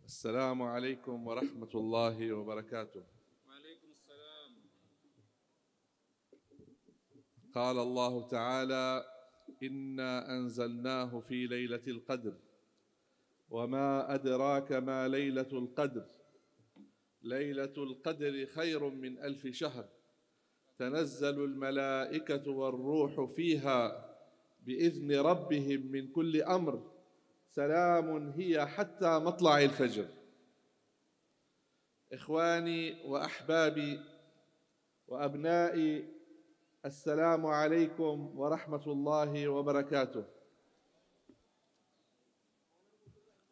السلام عليكم ورحمة الله وبركاته. وعليكم السلام. قال الله تعالى: إنا أنزلناه في ليلة القدر وما أدراك ما ليلة القدر ليلة القدر خير من 1000 شهر تنزل الملائكة والروح فيها بإذن ربهم من كل أمر سلام هي حتى مطلع الفجر. إخواني وأحبابي وأبنائي، السلام عليكم ورحمة الله وبركاته.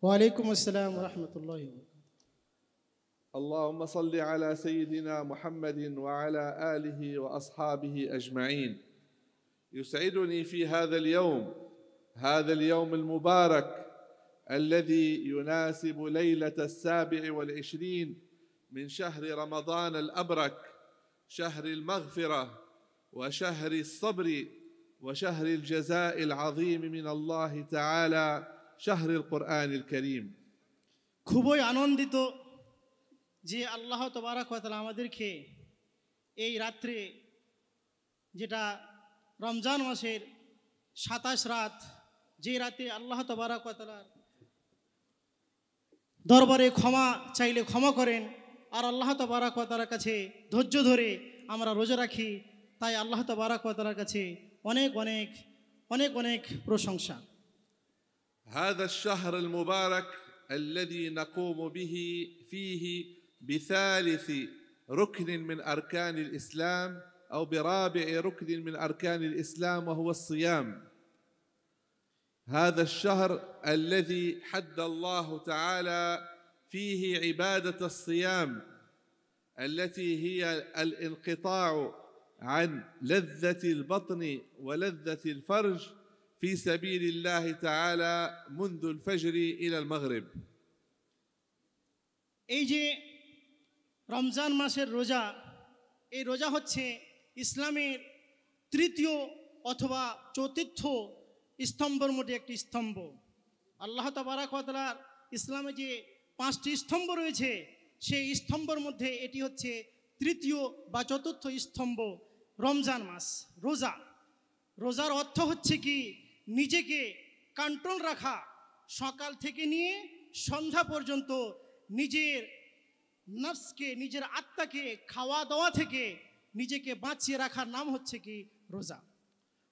وعليكم السلام ورحمة الله وبركاته. اللهم صل على سيدنا محمد وعلى آله وأصحابه أجمعين. يسعدني في هذا اليوم المبارك الذي يناسب ليلة 27 من شهر رمضان الأبرك، شهر المغفرة وشهر الصبر وشهر الجزاء العظيم من الله تعالى، شهر القرآن الكريم. খুবই আনন্দিত যে আল্লাহ তাবারক ওয়া তাআলা আমাদেরকে এই রাত্রে, যেটা রমজান মাসের 27 রাত, যে রাতে আল্লাহ তাবারক ওয়া তাআলার দরবারে ক্ষমা চাইলে ক্ষমা করেন, আর আল্লাহ তাবারক ওয়া তাআলার কাছে ধৈর্য ধরে আমরা রোজা রাখি। তাই আল্লাহ তাবারক ওয়া তাআলার কাছে অনেক অনেক অনেক অনেক প্রশংসা। هذا الشهر المبارك الذي نقوم به فيه بثالث ركن من أركان الإسلام أو برابع ركن من أركان الإسلام، وهو الصيام. هذا الشهر الذي حد الله تعالى فيه عبادة الصيام التي هي الانقطاع عن لذة البطن ولذة الفرج في سبيل الله تعالى منذ الفجر إلى المغرب. এই যে রমজান মাসের রোজা, এই রোজা হচ্ছে ইসলামের তৃতীয় অথবা চতুর্থ স্তম্ভের মধ্যে একটি স্তম্ভ। আল্লাহ তাবারক ওয়া তাআলার ইসলামে যে 5টি স্তম্ভ রয়েছে, সেই স্তম্ভের মধ্যে এটি হচ্ছে তৃতীয় বা চতুর্থ স্তম্ভ, রমজান মাস, রোজা। রোজার অর্থ হচ্ছে কি, নিজেকে কন্ট্রোল রাখা, সকাল থেকে নিয়ে সন্ধ্যা পর্যন্ত নিজের নফসকে, নিজের আত্মাকে খাওয়া দাওয়া থেকে নিজেকে বাঁচিয়ে রাখার নাম হচ্ছে কি রোজা।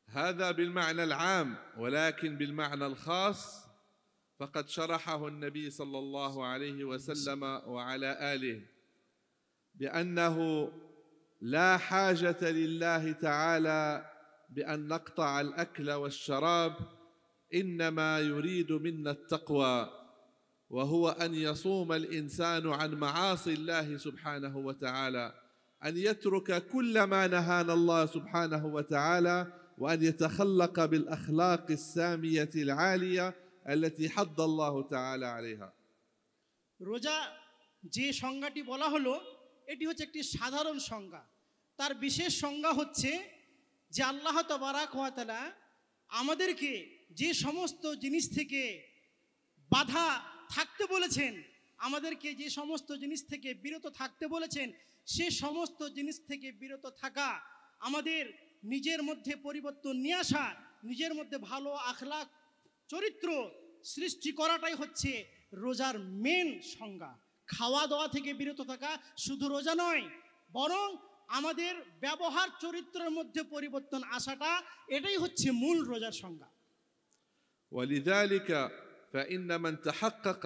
هذا بالمعنى العام، ولكن بالمعنى الخاص فقد شرحه النبي صلى الله عليه وسلم وعلى آله بأنه لا حاجة لله تعالى بأن نقطع الأكل والشراب، إنما يريد منا التقوى، وهو أن يصوم الإنسان عن معاصي الله سبحانه وتعالى، أن يترك كل ما نهانا الله سبحانه وتعالى، وأن يتخلق بالأخلاق السامية العالية التي حض الله تعالى عليها. রোজা যে সংজ্ঞাটি বলা হলো, এটি হচ্ছে একটি সাধারণ সংজ্ঞা। তার বিশেষ সংজ্ঞা হচ্ছে যে আল্লাহ তাবারক ওয়া তাআলা আমাদেরকে যে সমস্ত জিনিস থেকে বাধা থাকতে বলেছেন, আমাদেরকে যে সমস্ত জিনিস থেকে বিরত থাকতে বলেছেন, সে সমস্ত জিনিস থেকে বিরত থাকা, আমাদের নিজের মধ্যে পরিবর্তন নিয়ে আসা, নিজের মধ্যে ভালো আখলাক চরিত্র সৃষ্টি করাটাই হচ্ছে রোজার মেন সংজ্ঞা। খাওয়া দাওয়া থেকে বিরত থাকা শুধু রোজা নয়, বরং আমাদের ব্যবহার চরিত্রের মধ্যে পরিবর্তন আসাটা, এটাই হচ্ছে মূল রোজার সংজ্ঞা। ولذلك فإن من تحقق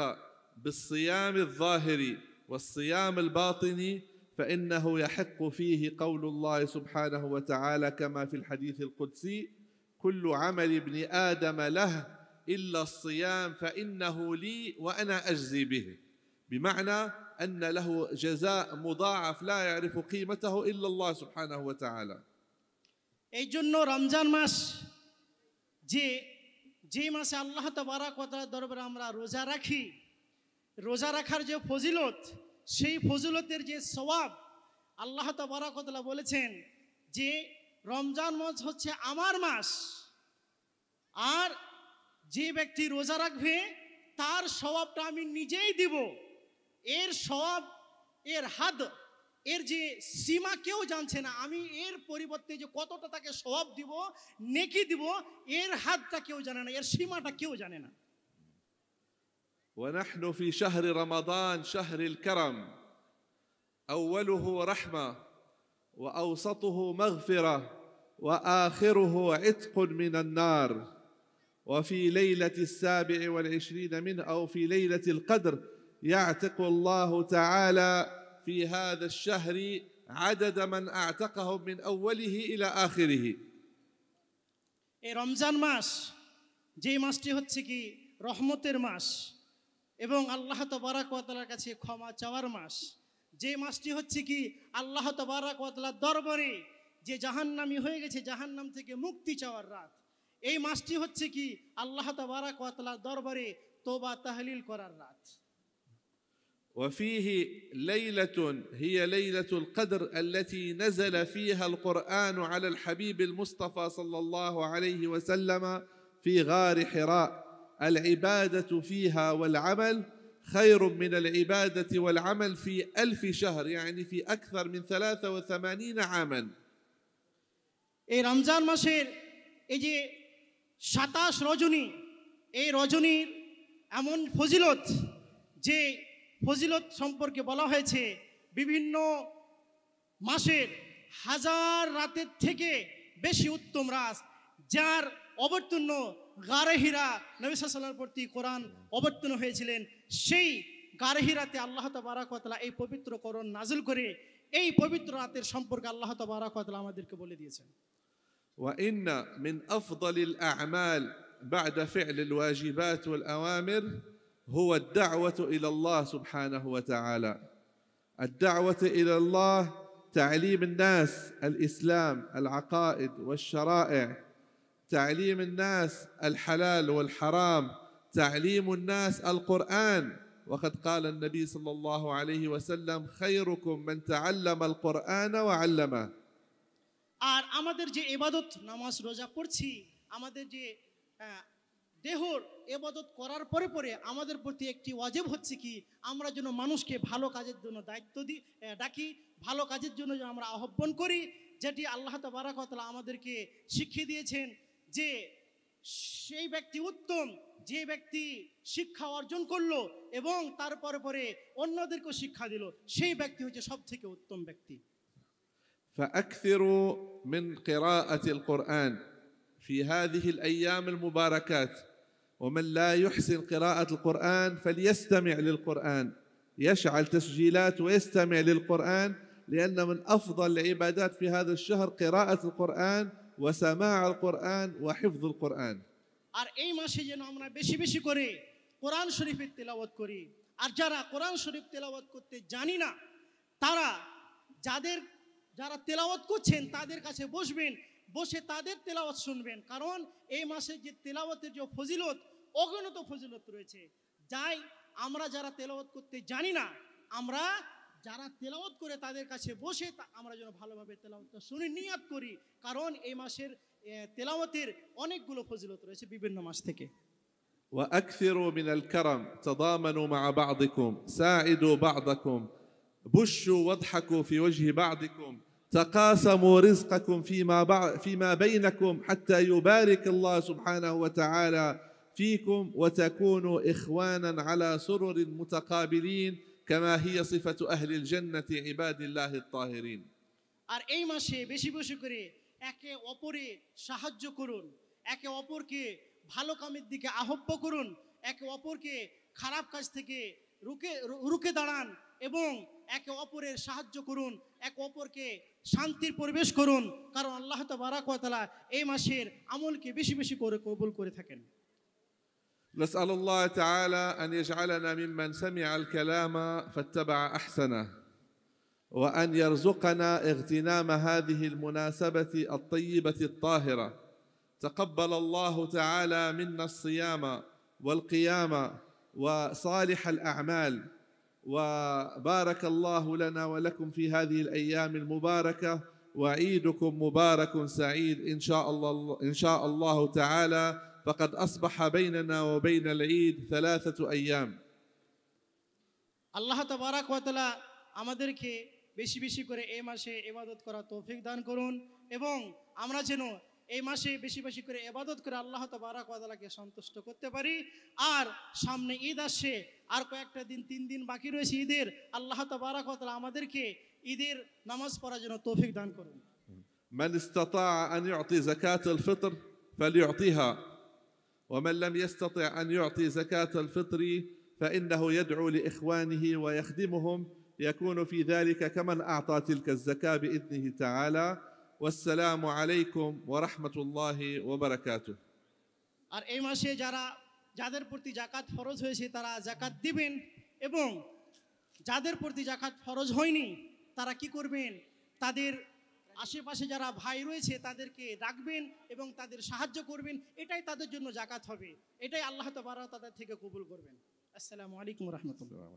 بالصيام الظاهري والصيام الباطني فإنه يحق فيه قول الله سبحانه وتعالى كما في الحديث القدسي: كل عمل ابن آدم له إلا الصيام فإنه لي وأنا أجزي به، بمعنى أن له جزاء مضاعف لا يعرف قيمته إلا الله سبحانه وتعالى. এই জন্য রমজান মাস, যে মাসে আল্লাহ তাবারক ওয়া তাআলার দরবারে আমরা রোজা রাখি, রোজা রাখার যে ফজিলত, সেই ফজিলতের যে সওয়াব, আল্লাহ তাবারক ওয়া তাআলা বলেছেন যে রমজান মাস হচ্ছে আমার মাস, আর যে ব্যক্তি রোজা রাখবে তার সওয়াবটা আমি নিজেই দিব। এর সওয়াব, এর হাদ, এর যে সীমা কেউ জানছে না। আমি এর পরিবর্তে যে কতটা তাকে সওয়াব দিব, নেকি দিব, এর হাদটা কেউ জানে না, এর সীমাটা কেউ জানে না। ونحن في شهر رمضان شهر الكرم، أوله رحمة وأوسطه مغفرة وآخره عتق من النار. وفي ليلة 27 منه أو في ليلة القدر يعتق الله تعالى في هذا الشهر عدد من أعتقهم من أوله إلى آخره. এই রমজান মাস, যেই মাসটি হচ্ছে কি রহমতের মাস এবং আল্লাহ তাবারাক ওয়া তাআলার কাছে ক্ষমা চাওয়ার মাস, যে মাসটি হচ্ছে কি আল্লাহ তাবারাক ওয়া তাআলার দরবারে যে জাহান্নামী হয়ে গেছে জাহান্নাম থেকে মুক্তি চাওয়ার রাত, এই মাসটি হচ্ছে কি আল্লাহ তাবারাক ওয়া তাআলার দরবারে তওবা তাহলিল করার রাত। وفيه ليلة هي ليلة القدر التي نزل فيها القرآن على الحبيب المصطفى صلى الله عليه وسلم في غار حراء. العبادة فيها والعمل خير من العبادة والعمل في 1000 شهر، يعني في أكثر من 83 عاما. এই রমজান মাসের এই যে 27 রজনী, এই রজনীর এমন ফজিলত, যে ফজিলত সম্পর্কে বলা হয়েছে বিভিন্ন মাসের 1000 রাতের থেকে বেশি উত্তম রাত, যার অবতীর্ণ গারে হীরা নবী সাল্লাল্লাহু আলাইহি ওয়াসাল্লামের প্রতি কোরআন অবতীর্ণ হয়েছিলেন। সেই গারে হীরাতে আল্লাহ তাবারাক ওয়া তাআলা এই পবিত্র কোরআন নাযিল করে এই পবিত্র রাতের সম্পর্কে আল্লাহ তাবারাক ওয়া তাআলা আমাদেরকে বলে দিয়েছেন। وإن من أفضل الأعمال بعد فعل الواجبات والأوامر هو الدعوة إلى الله سبحانه وتعالى. الدعوة إلى الله، تعليم الناس الإسلام، العقائد والشرائع، تعليم الناس الحلال والحرام، تعليم الناس القرآن. وقد قال النبي صلى الله عليه وسلم: خيركم من تعلم القرآن وعلمه. আর আমাদের যে ইবাদত, নামাজ রোজা পড়ছি, আমাদের যে দেহর ইবাদত করার পরে পরে আমাদের প্রতি একটি ওয়াজিব হচ্ছে কি আমরা যেন মানুষকে ভালো কাজের জন্য দায়িত্ব ডাকি, ভালো কাজের জন্য যেন আমরা আহ্বান করি, যেটি আল্লাহ তাবারাক ওয়া তাআলা আমাদেরকে শিখিয়ে দিয়েছেন যে সেই ব্যক্তি উত্তম যে ব্যক্তি শিক্ষা অর্জন করলো এবং তারপরে পরে অন্যদেরকে শিক্ষা দিল, সেই ব্যক্তি হচ্ছে সবথেকে উত্তম ব্যক্তি। فأكثروا من قراءة القرآن في هذه الأيام المباركات، ومن لا يحسن قراءة القرآن فليستمع للقرآن، يشعل تسجيلات ويستمع للقرآن، لأن من أفضل العبادات في هذا الشهر قراءة القرآن وسماع القرآن وحفظ القرآن. আর এই মাসে যেন আমরা বেশি বেশি করে কোরআন শরীফের তেলাওয়াত করি। আর যারা কোরআন শরীফ তেলাওয়াত করতে জানি না, তারা যারা তেলাওয়াত করছেন তাদের কাছে বসবেন, বসে তাদের তেলাওয়াত শুনবেন, কারণ এই মাসে যে তেলাওয়াতের যে ফজিলত, অগণিত ফজিলত রয়েছে। যাই আমরা যারা তেলাওয়াত করতে জানি না, আমরা যারা তেলাওয়াত করে তাদের কাছে বসে আমরা যেন ভালোভাবে তেলাওয়াতটা শুনে নিয়াত করি, কারণ এই মাসের তেলাওয়াতের অনেকগুলো ফজিলত রয়েছে বিভিন্ন মাস থেকে। وأكثروا من الكرم، تضامنوا مع بعضكم، ساعدوا بعضكم، بشوا واضحكوا في وجه بعضكم، تقاسموا رزقكم فيما بينكم حتى يبارك الله سبحانه وتعالى فيكم وتكونوا إخوانا على سرر متقابلين كما هي صفة أهل الجنة عباد الله الطاهرين. আর এই মাসে বেশি বেশি করে একে অপরে সাহায্য করুন, একে অপরকে ভালো কামের দিকে আহ্বান করুন, একে অপরকে খারাপ কাজ থেকে রুখে দাঁড়ান এবং একে অপরের সাহায্য করুন, একে অপরকে শান্তির পরিবেশ করুন, কারণ আল্লাহ তাবারাক ওয়া তাআলা এই মাসের আমলকে বেশি বেশি করে কবুল করে থাকেন। نسأل الله تعالى أن يجعلنا ممن سمع الكلام فاتبع أحسنه، وأن يرزقنا اغتنام هذه المناسبة الطيبة الطاهرة. تقبل الله تعالى منا الصيام والقيام وصالح الأعمال، وبارك الله لنا ولكم في هذه الأيام المباركة، وعيدكم مبارك سعيد إن شاء الله تعالى. فقد أصبح بيننا وبين العيد 3 أيام. আল্লাহ তাবারাক ওয়া তাআলা আমাদেরকে বেশি বেশি করে এই মাসে ইবাদত করার তৌফিক দান করুন, এবং আমরা যেন এই মাসে বেশি বেশি করে ইবাদত করে আল্লাহ তাবারাক ওয়া তাআলাকে সন্তুষ্ট করতে পারি। আর সামনে ঈদ আসছে, আর কয়েকটা দিন, 3 দিন বাকি রয়েছে ঈদের। আল্লাহ তাবারাক ওয়া তাআলা আমাদেরকে ঈদের নামাজ পড়ার জন্য তৌফিক দান করুন। من استطاع أن يعطي زكاة الفطر فليعطيها، ومن لم يستطع أن يعطي زكاة الفطر فإنه يدعو لإخوانه ويخدمهم، يكون في ذلك كمن أعطى تلك الزكاة بإذنه تعالى. والسلام عليكم ورحمة الله وبركاته. আর এই মাসে যাদের প্রতি যাকাত ফরজ হয়েছে তারা যাকাত দিবেন, এবং যাদের প্রতি যাকাত ফরজ হয়নি তারা কি করবেন, তাদের আশেপাশে যারা ভাই রয়েছে তাদেরকে ডাকবেন এবং তাদের সাহায্য করবেন। এটাই তাদের জন্য যাকাত হবে, এটাই আল্লাহ তাআলা তাদের থেকে কবুল করবেন। আসসালামু আলাইকুম ওয়া রাহমাতুল্লাহ।